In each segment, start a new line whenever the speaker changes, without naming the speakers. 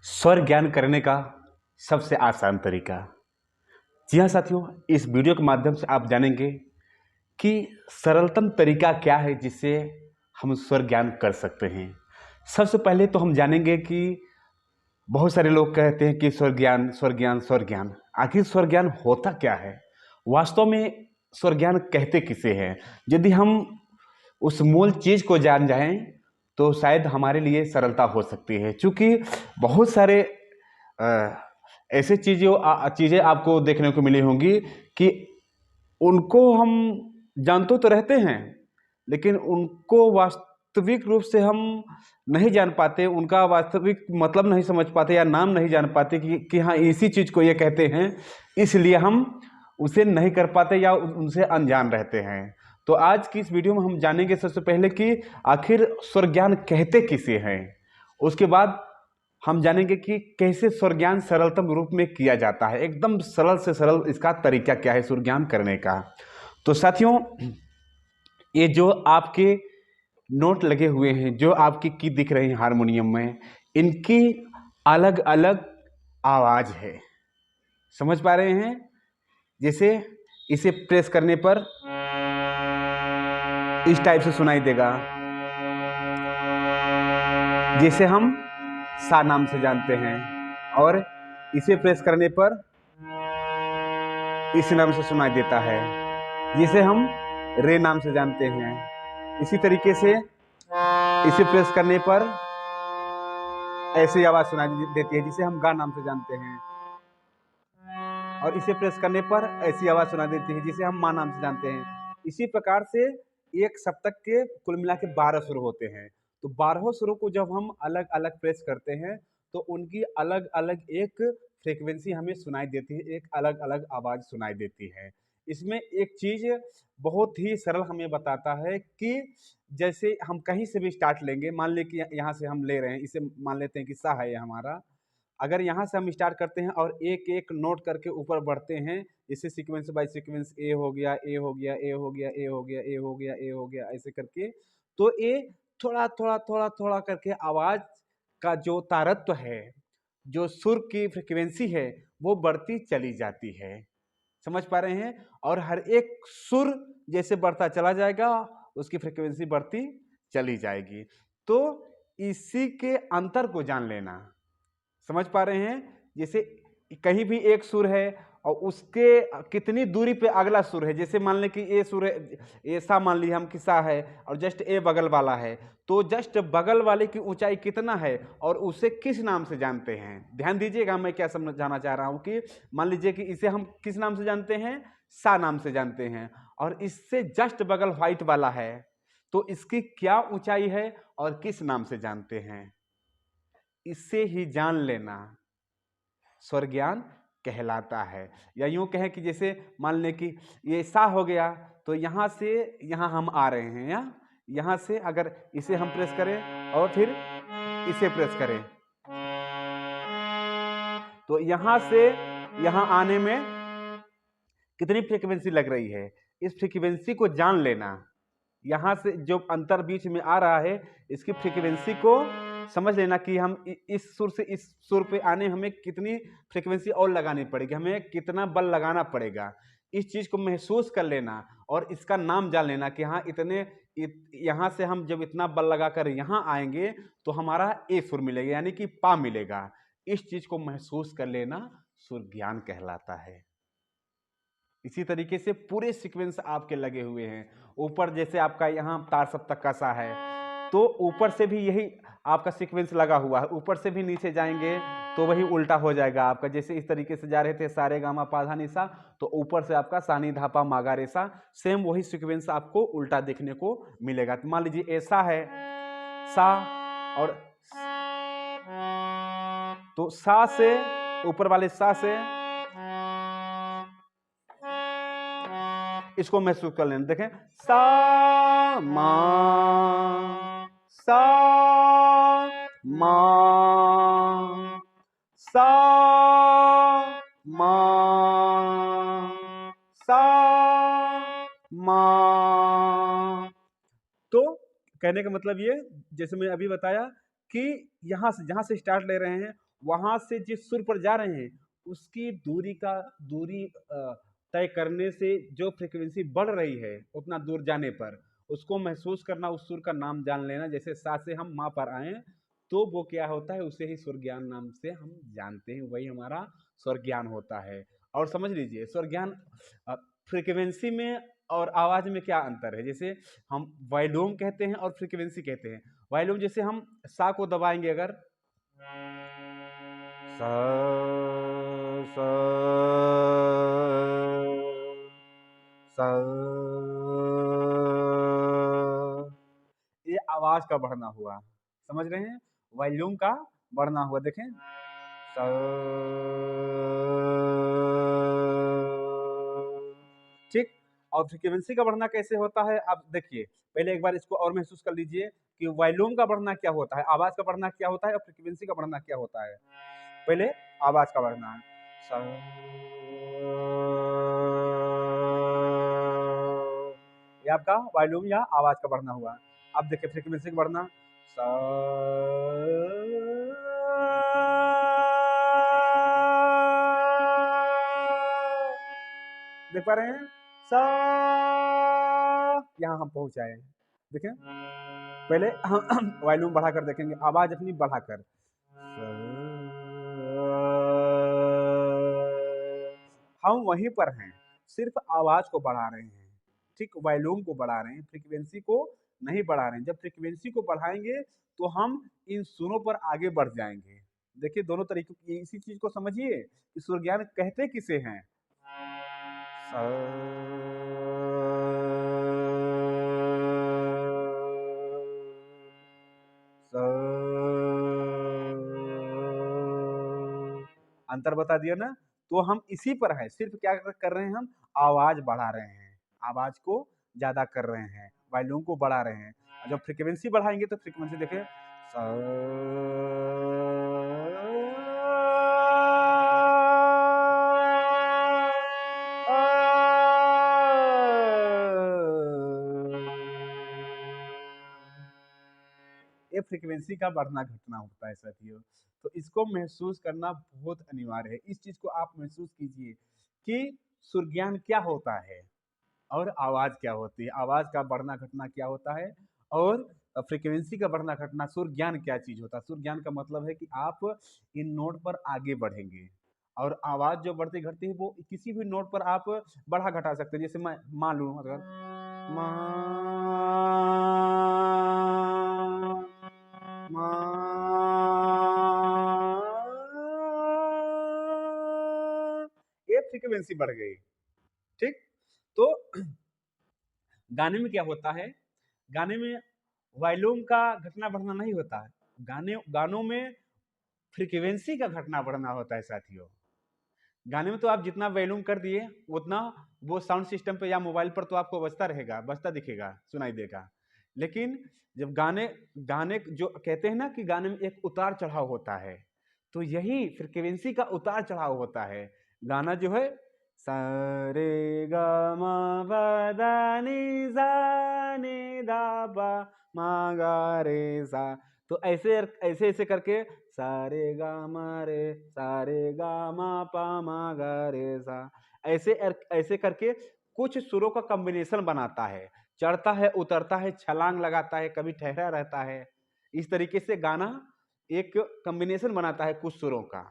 स्वर ज्ञान करने का सबसे आसान तरीका। जी हाँ साथियों, इस वीडियो के माध्यम से आप जानेंगे कि सरलतम तरीका क्या है जिससे हम स्वर ज्ञान कर सकते हैं। सबसे पहले तो हम जानेंगे कि बहुत सारे लोग कहते हैं कि स्वर ज्ञान स्वर ज्ञान स्वर ज्ञान, आखिर स्वर ज्ञान होता क्या है? वास्तव में स्वर ज्ञान कहते किसे हैं? यदि हम उस मूल चीज़ को जान जाएं तो शायद हमारे लिए सरलता हो सकती है, क्योंकि बहुत सारे ऐसे चीज़ें आपको देखने को मिली होंगी कि उनको हम जानते तो रहते हैं, लेकिन उनको वास्तविक रूप से हम नहीं जान पाते, उनका वास्तविक मतलब नहीं समझ पाते या नाम नहीं जान पाते कि हाँ इसी चीज़ को ये कहते हैं, इसलिए हम उसे नहीं कर पाते या उनसे अनजान रहते हैं। तो आज की इस वीडियो में हम जानेंगे सबसे पहले कि आखिर स्वर ज्ञान कहते किसे हैं। उसके बाद हम जानेंगे कि कैसे स्वर ज्ञान सरलतम रूप में किया जाता है, एकदम सरल से सरल इसका तरीका क्या है स्वर ज्ञान करने का। तो साथियों, ये जो आपके नोट लगे हुए हैं, जो आपकी की दिख रही है हारमोनियम में, इनकी अलग अलग आवाज है। समझ पा रहे हैं? जैसे इसे प्रेस करने पर इस टाइप से सुनाई देगा, जिसे हम सा नाम से जानते हैं, और इसे प्रेस करने पर इस नाम से सुनाई देता है, जिसे हम रे नाम से जानते हैं। इसी तरीके से इसे प्रेस करने पर ऐसी आवाज सुनाई देती है, जिसे हम गा नाम से जानते हैं, और इसे प्रेस करने पर ऐसी आवाज सुनाई देती है, जिसे हम माँ नाम से जानते हैं। इसी प्रकार से एक सप्तक के कुल मिला के 12 सुर होते हैं। तो 12 सुरों को जब हम अलग अलग प्रेस करते हैं तो उनकी अलग अलग एक फ्रीक्वेंसी हमें सुनाई देती है, एक अलग अलग आवाज सुनाई देती है। इसमें एक चीज बहुत ही सरल हमें बताता है कि जैसे हम कहीं से भी स्टार्ट लेंगे, मान लें कि यहाँ से हम ले रहे हैं, इसे मान लेते हैं कि सा है ये हमारा। अगर यहाँ से हम स्टार्ट करते हैं और एक एक नोट करके ऊपर बढ़ते हैं, इसे सीक्वेंस बाय सीक्वेंस, ए हो गया, ए हो गया, ए हो गया, ए हो गया, ए हो गया, ए हो गया, ऐसे करके, तो ये थोड़ा थोड़ा थोड़ा थोड़ा करके आवाज का जो तारत्व है, जो सुर की फ्रिक्वेंसी है, वो बढ़ती चली जाती है। समझ पा रहे हैं? और हर एक सुर जैसे बढ़ता चला जाएगा, उसकी फ्रिक्वेंसी बढ़ती चली जाएगी। तो इसी के अंतर को जान लेना। समझ पा रहे हैं? जैसे कहीं भी एक सुर है और उसके कितनी दूरी पे अगला सुर है, जैसे मान लें कि ये सुर है, ये सा मान लिया हम कि सा है, और जस्ट ए बगल वाला है, तो जस्ट बगल वाले की ऊंचाई कितना है और उसे किस नाम से जानते हैं। ध्यान दीजिएगा, मैं क्या समझाना चाह रहा हूं कि मान लीजिए कि इसे हम किस नाम से जानते हैं, सा नाम से जानते हैं, और इससे जस्ट बगल व्हाइट वाला है, तो इसकी क्या ऊंचाई है और किस नाम से जानते हैं, इससे ही जान लेना स्वर ज्ञान कहलाता है। या यूं कहें कि जैसे मान लें कि ये सा हो गया, तो यहां से यहां हम आ रहे हैं, या यहां से अगर इसे हम प्रेस करें और फिर इसे प्रेस करें, तो यहां से यहां आने में कितनी फ्रीक्वेंसी लग रही है, इस फ्रीक्वेंसी को जान लेना। यहां से जो अंतर बीच में आ रहा है, इसकी फ्रीक्वेंसी को समझ लेना कि हम इस सुर से इस सुर पे आने हमें कितनी फ्रीक्वेंसी और लगानी पड़ेगी, हमें कितना बल लगाना पड़ेगा। इस चीज को महसूस कर लेना और इसका नाम जान लेना कि हाँ यहाँ से हम जब इतना बल लगाकर यहाँ आएंगे तो हमारा ए सुर मिलेगा, यानी कि पा मिलेगा। इस चीज को महसूस कर लेना सुर ज्ञान कहलाता है। इसी तरीके से पूरे सीक्वेंस आपके लगे हुए हैं। ऊपर जैसे आपका यहाँ तार सप्तक का सा है, तो ऊपर से भी यही आपका सीक्वेंस लगा हुआ है, ऊपर से भी नीचे जाएंगे तो वही उल्टा हो जाएगा आपका। जैसे इस तरीके से जा रहे थे सारे गामा पाधा निशा, तो ऊपर से आपका सानी धापा मागा रेसा, सेम वही सीक्वेंस आपको उल्टा देखने को मिलेगा। तो मान लीजिए ऐसा है सा, और तो सा से ऊपर वाले सा से इसको महसूस कर लेना। देखें, सा मा सा मा सा मा सा मा। तो कहने का मतलब ये, जैसे मैं अभी बताया कि यहां से जहां से स्टार्ट ले रहे हैं वहां से जिस सुर पर जा रहे हैं उसकी दूरी तय करने से जो फ्रीक्वेंसी बढ़ रही है उतना दूर जाने पर उसको महसूस करना, उस सुर का नाम जान लेना। जैसे सा से हम माँ पर आए तो वो क्या होता है, उसे ही स्वर ज्ञान नाम से हम जानते हैं, वही हमारा स्वर ज्ञान होता है। और समझ लीजिए स्वर ज्ञान फ्रीक्वेंसी में और आवाज में क्या अंतर है। जैसे हम वॉल्यूम कहते हैं और फ्रीक्वेंसी कहते हैं। वॉल्यूम जैसे हम सा को दबाएंगे अगर सा सा सा, ये आवाज का बढ़ना हुआ, समझ रहे हैं, वॉल्यूम का बढ़ना हुआ। देखें सा, ठीक। और फ्रीक्वेंसी का बढ़ना कैसे होता है आप देखिए, पहले एक बार इसको और महसूस कर लीजिए कि वॉल्यूम का बढ़ना क्या होता है, आवाज का बढ़ना क्या होता है और फ्रीक्वेंसी का बढ़ना क्या होता है। पहले आवाज का बढ़ना सा, ये आपका वॉल्यूम या आवाज का बढ़ना हुआ। अब देखिए फ्रीक्वेंसी का बढ़ना सा, देख पा रहे हैं सा, यहां हम पहुंच आए। देखें पहले हम वॉल्यूम बढ़ाकर देखेंगे, आवाज अपनी बढ़ाकर हम वहीं पर हैं, सिर्फ आवाज को बढ़ा रहे हैं, ठीक, वॉल्यूम को बढ़ा रहे हैं, फ्रीक्वेंसी को नहीं बढ़ा रहे हैं। जब फ्रीक्वेंसी को बढ़ाएंगे तो हम इन सुरों पर आगे बढ़ जाएंगे। देखिए दोनों तरीके, इसी चीज को समझिए कि स्वर ज्ञान कहते किसे हैं। अंतर बता दिया ना। तो हम इसी पर हैं, सिर्फ क्या कर रहे हैं, हम आवाज बढ़ा रहे हैं, आवाज को ज्यादा कर रहे हैं, वॉल्यूम को बढ़ा रहे हैं। जब फ्रीक्वेंसी बढ़ाएंगे तो फ्रीक्वेंसी देखिए ये फ्रीक्वेंसी का बढ़ना घटना होता है साथियों। तो इसको महसूस करना बहुत अनिवार्य है। इस चीज को आप महसूस कीजिए कि सुर ज्ञान क्या होता है और आवाज क्या होती है, आवाज का बढ़ना घटना क्या होता है और फ्रीक्वेंसी का बढ़ना घटना, सुर ज्ञान क्या चीज होता है। सुर ज्ञान का मतलब है कि आप इन नोट पर आगे बढ़ेंगे और आवाज जो बढ़ती घटती है वो किसी भी नोट पर आप बढ़ा घटा सकते हैं। जैसे मैं मान लूं अगर ये फ्रीक्वेंसी बढ़ गई, ठीक। तो गाने में क्या होता है, गाने में वॉल्यूम का घटना बढ़ना नहीं होता है, गानों में फ्रीक्वेंसी का घटना बढ़ना होता है साथियों। गाने में तो आप जितना वॉल्यूम कर दिए उतना वो साउंड सिस्टम पे या मोबाइल पर तो आपको बजता रहेगा, बजता दिखेगा, सुनाई देगा। लेकिन जब गाने गाने जो कहते हैं ना कि गाने में एक उतार चढ़ाव होता है, तो यही फ्रीक्वेंसी का उतार चढ़ाव होता है। गाना जो है सा रे गा मा पा दा नी सा नी दा पा मा गा रे सा, तो ऐसे ऐसे ऐसे करके सारे गा मा रे सारे गा मा पा मा गा रे सा, ऐसे ऐसे करके कुछ सुरों का कॉम्बिनेशन बनाता है, चढ़ता है उतरता है, छलांग लगाता है, कभी ठहरा रहता है। इस तरीके से गाना एक कॉम्बिनेशन बनाता है कुछ सुरों का,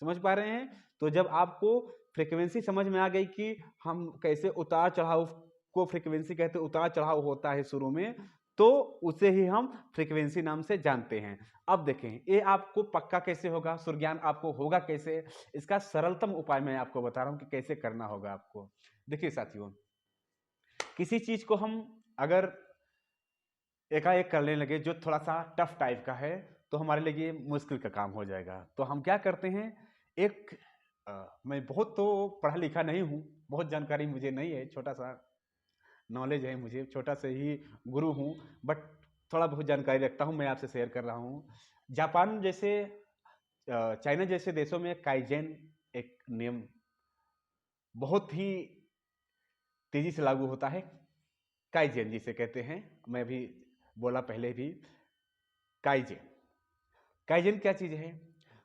समझ पा रहे हैं। तो जब आपको फ्रीक्वेंसी समझ में आ गई कि हम कैसे उतार चढ़ाव को फ्रीक्वेंसी कहते, उतार चढ़ाव होता है शुरू में, तो उसे ही हम फ्रीक्वेंसी नाम से जानते हैं। अब देखें ये आपको पक्का कैसे होगा, सुर ज्ञान आपको होगा कैसे, इसका सरलतम उपाय मैं आपको बता रहा हूं कि कैसे करना होगा आपको। देखिए साथियों, किसी चीज को हम अगर एकाएक करने लगे जो थोड़ा सा टफ टाइप का है तो हमारे लिए ये मुश्किल का काम हो जाएगा। तो हम क्या करते हैं, एक मैं बहुत तो पढ़ा लिखा नहीं हूँ, बहुत जानकारी मुझे नहीं है, छोटा सा नॉलेज है मुझे, छोटा से ही गुरु हूँ, बट थोड़ा बहुत जानकारी रखता हूँ, मैं आपसे शेयर कर रहा हूँ। जापान जैसे चाइना जैसे देशों में काइजेन एक नियम बहुत ही तेजी से लागू होता है। काइजेन जिसे कहते हैं, मैं भी बोला पहले भी, काइजेन। काइजेन क्या चीज है,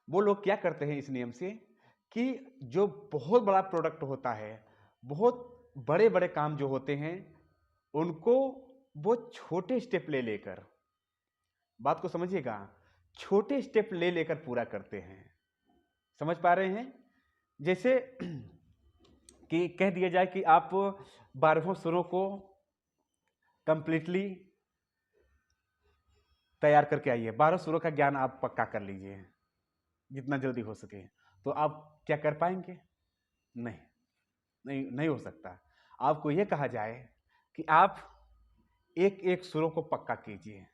वो लोग क्या करते हैं इस नियम से कि जो बहुत बड़ा प्रोडक्ट होता है, बहुत बड़े बड़े काम जो होते हैं, उनको वो छोटे स्टेप ले लेकर, बात को समझिएगा, छोटे स्टेप ले लेकर पूरा करते हैं। समझ पा रहे हैं? जैसे कि कह दिया जाए कि आप 12 सुरों को कंप्लीटली तैयार करके आइए, 12 सुरों का ज्ञान आप पक्का कर लीजिए जितना जल्दी हो सके, तो आप क्या कर पाएंगे? नहीं, नहीं, नहीं हो सकता। आपको यह कहा जाए कि आप एक एक सुरों को पक्का कीजिए,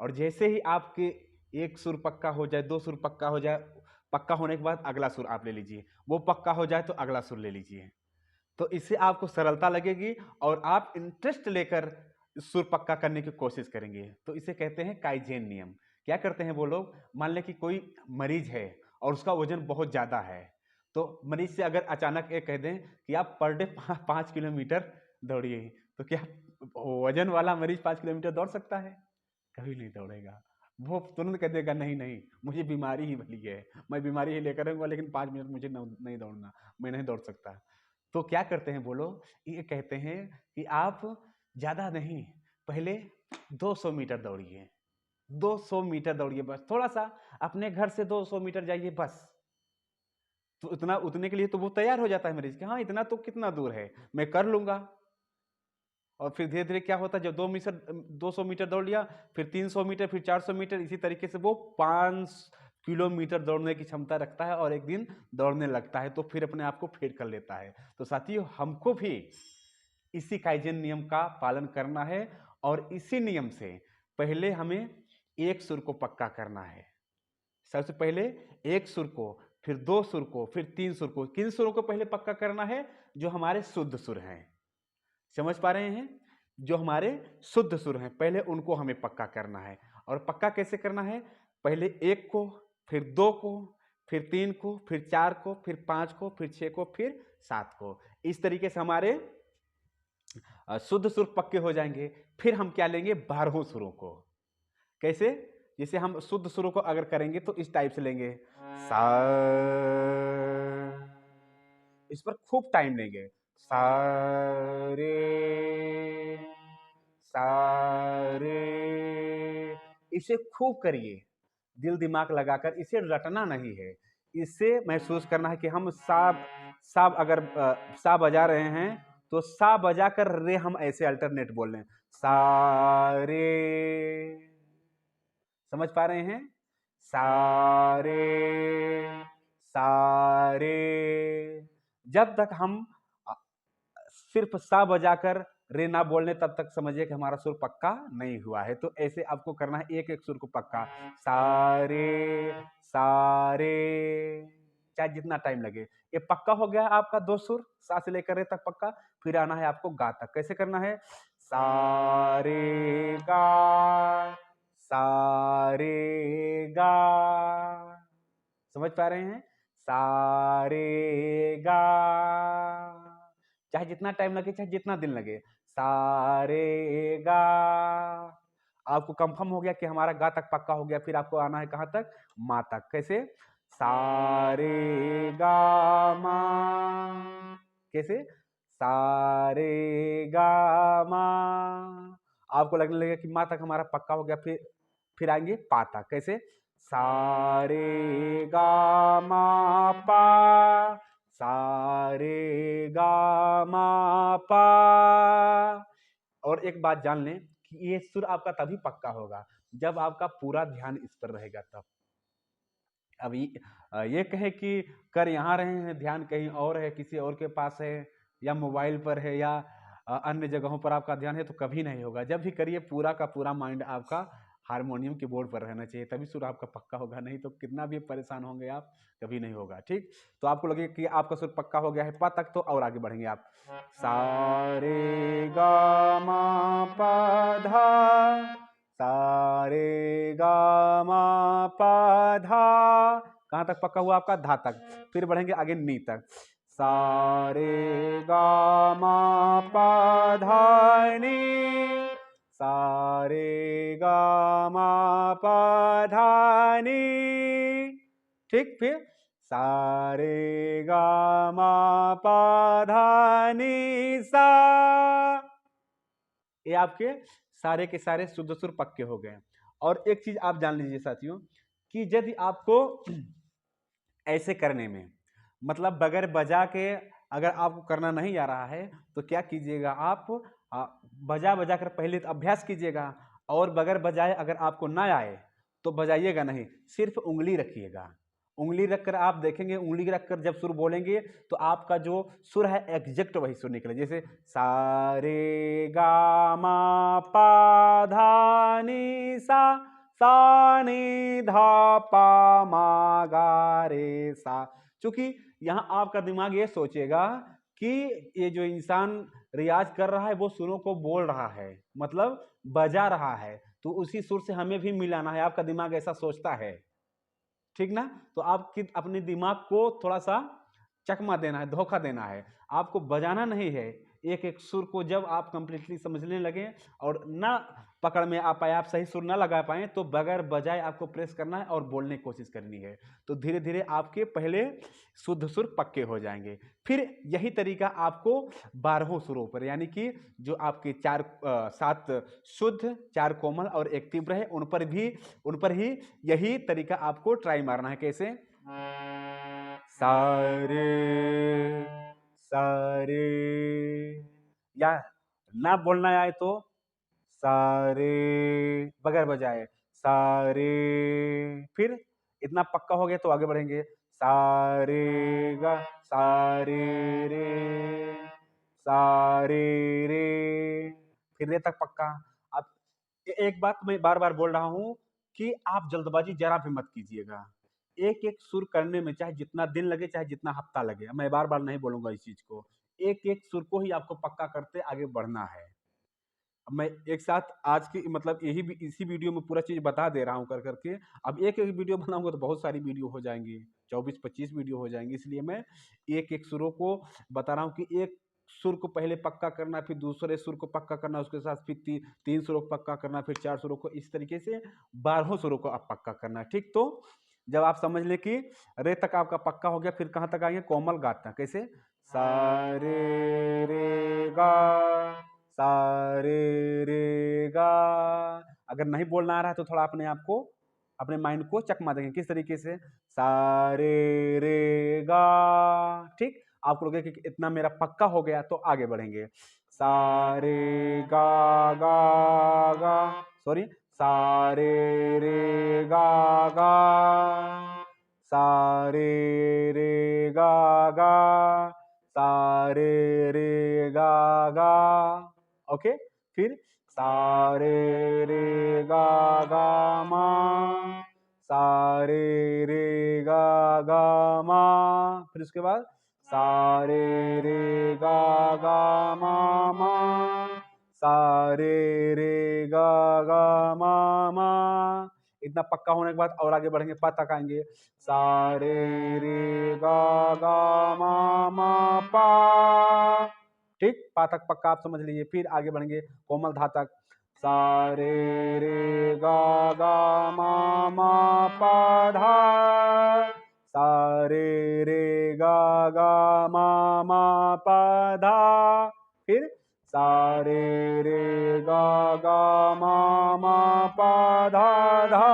और जैसे ही आपके एक सुर पक्का हो जाए, 2 सुर पक्का हो जाए, पक्का होने के बाद अगला सुर आप ले लीजिए, वो पक्का हो जाए तो अगला सुर ले लीजिए। तो इससे आपको सरलता लगेगी और आप इंटरेस्ट लेकर सुर पक्का करने की कोशिश करेंगे। तो इसे कहते हैं काइजेन नियम। क्या करते हैं वो लोग, मान लें कि कोई मरीज है और उसका वजन बहुत ज़्यादा है, तो मरीज से अगर अचानक ये कह दें कि आप पर डे 5 किलोमीटर दौड़िए, तो क्या वजन वाला मरीज 5 किलोमीटर दौड़ सकता है? कभी नहीं दौड़ेगा। वो तुरंत कह देगा नहीं नहीं, मुझे बीमारी ही भली है, मैं बीमारी ही लेकर रहूँगा, लेकिन 5 मिनट मुझे नहीं दौड़ना, मैं नहीं दौड़ सकता। तो क्या करते हैं वो लोग, ये कहते हैं कि आप ज़्यादा नहीं, पहले 200 मीटर दौड़िए, 200 मीटर दौड़िए, बस थोड़ा सा अपने घर से 200 मीटर जाइए बस। तो इतना, उतने के लिए तो वो तैयार हो जाता है मरीज कि हाँ इतना तो कितना दूर है, मैं कर लूंगा। और फिर धीरे धीरे क्या होता है, जब 200 मीटर दौड़ लिया, फिर 300 मीटर, फिर 400 मीटर, इसी तरीके से वो 5 किलोमीटर दौड़ने की क्षमता रखता है और एक दिन दौड़ने लगता है, तो फिर अपने आप को फिट कर लेता है। तो साथियों, हमको भी इसी काइजेन नियम का पालन करना है, और इसी नियम से पहले हमें एक सुर को पक्का करना है। सबसे पहले एक सुर को, फिर 2 सुर को, फिर 3 सुर को। किन सुरों को पहले पक्का करना है? जो हमारे शुद्ध सुर हैं। समझ पा रहे हैं? जो हमारे शुद्ध सुर हैं, पहले उनको हमें पक्का करना है। और पक्का कैसे करना है? पहले 1 को, फिर 2 को, फिर 3 को, फिर 4 को, फिर 5 को, फिर 6 को, फिर 7 को। इस तरीके से हमारे शुद्ध सुर पक्के हो जाएंगे। फिर हम क्या लेंगे? 12 सुरों को। कैसे? जैसे हम शुद्ध सुरों को अगर करेंगे तो इस टाइप से लेंगे, सा, इस पर खूब टाइम लेंगे, सा रे, सा रे, इसे खूब करिए, दिल दिमाग लगाकर। इसे रटना नहीं है, इसे महसूस करना है कि हम सा अगर सा बजा रहे हैं तो सा बजा कर रे हम ऐसे अल्टरनेट बोल रहे हैं, सा रे। समझ पा रहे हैं? सारे, सारे। जब तक हम सिर्फ सा बजाकर रे ना बोलने, तब तक समझिए कि हमारा सुर पक्का नहीं हुआ है। तो ऐसे आपको करना है, एक एक सुर को पक्का, सारे, सारे, चाहे जितना टाइम लगे। ये पक्का हो गया आपका 2 सुर, सा से लेकर रे तक पक्का। फिर आना है आपको गा तक। कैसे करना है? सारे गा, सारे गा। समझ पा रहे हैं? सारे गा, चाहे जितना टाइम लगे, चाहे जितना दिन लगे, सारे गा। आपको कंफर्म हो गया कि हमारा गा तक पक्का हो गया। फिर आपको आना है कहां तक? मा तक। कैसे? सारे गा मा। कैसे? सारे गा मा। आपको लगने लगेगा कि मा तक हमारा पक्का हो गया। फिर आएंगे पा तक। कैसे? सारे गा मा पा, सारे गा मा पा। और एक बात जान लें कि ये सुर आपका तभी पक्का होगा जब आपका पूरा ध्यान इस पर रहेगा तब। अब ये कहे कि कर यहाँ रहे हैं, ध्यान कहीं और है, किसी और के पास है, या मोबाइल पर है, या अन्य जगहों पर आपका ध्यान है, तो कभी नहीं होगा। जब भी करिए पूरा का पूरा माइंड आपका हारमोनियम की बोर्ड पर रहना चाहिए, तभी सुर आपका पक्का होगा। नहीं तो कितना भी परेशान होंगे आप, कभी नहीं होगा। ठीक? तो आपको लगे कि आपका सुर पक्का हो गया है पा तक, तो और आगे बढ़ेंगे आप। सा रे गा मा पा धा, सा रे गा मा पा धा। कहां तक पक्का हुआ आपका? धा तक। फिर बढ़ेंगे आगे नी तक, सा रे गा मा पा धा नी, सा रे गा मा पा धा नी। ठीक। फिर सा रे गा मा पा धा नी सा, ये आपके सारे के सारे शुद्ध सुर पक्के हो गए। और एक चीज आप जान लीजिए साथियों कि यदि आपको ऐसे करने में मतलब बगैर बजा के अगर आपको करना नहीं आ रहा है तो क्या कीजिएगा आप बजा बजा कर पहले तो अभ्यास कीजिएगा, और बगैर बजाए अगर आपको ना आए तो बजाइएगा नहीं, सिर्फ उंगली रखिएगा। उंगली रखकर आप देखेंगे, उंगली रखकर जब सुर बोलेंगे तो आपका जो सुर है एग्जैक्ट वही सुर निकले। जैसे सा रे गा मा पा धा नी सा, सा नी धा पा मा गा रे सा। चूंकि यहाँ आपका दिमाग ये सोचेगा कि ये जो इंसान रियाज कर रहा है वो सुरों को बोल रहा है, मतलब बजा रहा है, तो उसी सुर से हमें भी मिलाना है। आपका दिमाग ऐसा सोचता है, ठीक ना। तो आपकी अपने दिमाग को थोड़ा सा चकमा देना है, धोखा देना है, आपको बजाना नहीं है। एक एक सुर को जब आप कंप्लीटली समझने लगे और ना पकड़ में आ पाए, आप सही सुर ना लगा पाए, तो बगैर बजाए आपको प्रेस करना है और बोलने की कोशिश करनी है। तो धीरे धीरे आपके पहले शुद्ध सुर पक्के हो जाएंगे। फिर यही तरीका आपको 12 सुरों पर, यानी कि जो आपके 7 शुद्ध, 4 कोमल और 1 तीव्र है, उन पर ही यही तरीका आपको ट्राई मारना है। कैसे? सारे सारे, या ना बोलना आए तो सारे बगैर बजाए सारे। फिर इतना पक्का हो गया तो आगे बढ़ेंगे सारे गा सारे रे सारे रे, फिर रे तक पक्का। अब एक बात मैं बार बार बोल रहा हूं कि आप जल्दबाजी जरा भी मत कीजिएगा। एक एक सुर करने में चाहे जितना दिन लगे, चाहे जितना हफ्ता लगे, मैं बार बार नहीं बोलूंगा इस चीज को। एक एक सुर को ही आपको पक्का करते आगे बढ़ना है। मैं एक साथ आज की मतलब इसी वीडियो में पूरा चीज बता दे रहा हूँ कर करके। अब एक एक वीडियो बनाऊंगा तो बहुत सारी वीडियो हो जाएंगी, 24-25 वीडियो हो जाएंगी। इसलिए मैं एक एक सुरों को बता रहा हूँ कि एक सुर को पहले पक्का करना, फिर दूसरे सुर को पक्का करना, उसके साथ फिर 3 सुरों को पक्का करना, फिर 4 सुरों को, इस तरीके से 12 सुरों को आप पक्का करना। ठीक, तो जब आप समझ लें कि रे तक आपका पक्का हो गया, फिर कहाँ तक आएंगे? कोमल गाता। कैसे? सा रे रे गा सा रे रे गा। अगर नहीं बोलना आ रहा है तो थोड़ा अपने आप को, अपने माइंड को चकमा देंगे। किस तरीके से? सा रे रे गा। ठीक, आपको लगे कि इतना मेरा पक्का हो गया तो आगे बढ़ेंगे। सा रे गा गा गा, सॉरी, सा रे रे गा गा सा रे रे गा गा सा रे रे गा गा। ओके, फिर सा रे रे गा गा मा, सा रे रे गा गा मा। फिर उसके बाद सा रे रे गा गा मा मा, सा रे रे गा गा मा मा। इतना पक्का होने के बाद और आगे बढ़ेंगे, पा तक आएंगे। सा रे रे गा गा मा मा पा। ठीक, पा तक पक्का आप समझ लीजिए। फिर आगे बढ़ेंगे कोमल धा तक। सा रे रे गा गा मा मा पा धा, सा रे रे गा गा मा मा पा धा। फिर सा रे रे गा गा मा मा पा धा धा।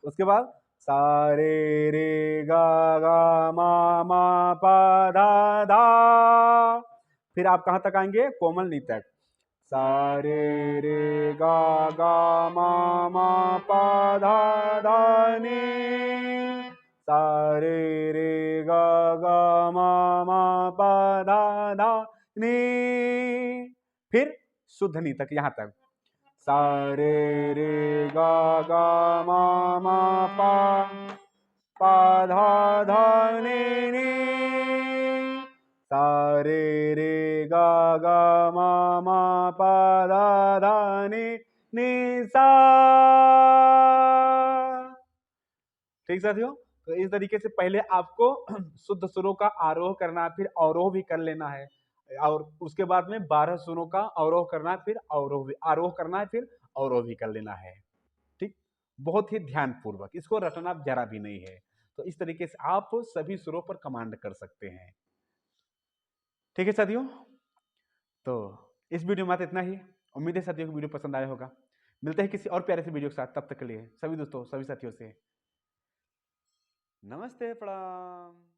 उसके बाद सा रे रे गा गा मा मा पा धा धा। फिर आप कहाँ तक आएंगे? कोमल नी तक। सा रे रे गा गा मा मा पा धा धा नी, सा रे रे गा गा मा मा पा धा धा नी। फिर शुद्ध नी तक, यहाँ तक। सा रे रे गा गा मा मा पा धा धा नी नी, सा रे रे गा गा मा मा पा धा धा नी नी सा। ठीक साथियों, तो इस तरीके से पहले आपको शुद्ध सुरों का आरोह करना है, फिर अवरोह भी कर लेना है, और उसके बाद में 12 सुरों का अवरोह करना है, फिर अवरोह भी आरोह करना है, फिर अवरोह भी कर लेना है। ठीक, बहुत ही ध्यानपूर्वक, इसको रटना जरा भी नहीं है। तो इस तरीके से आप सभी सुरों पर कमांड कर सकते हैं। ठीक है साथियों, तो इस वीडियो में इतना ही। उम्मीद है साथियों को वीडियो पसंद आया होगा। मिलते हैं किसी और प्यारे से वीडियो के साथ, तब तक के लिए सभी दोस्तों, सभी साथियों से नमस्ते, प्रणाम।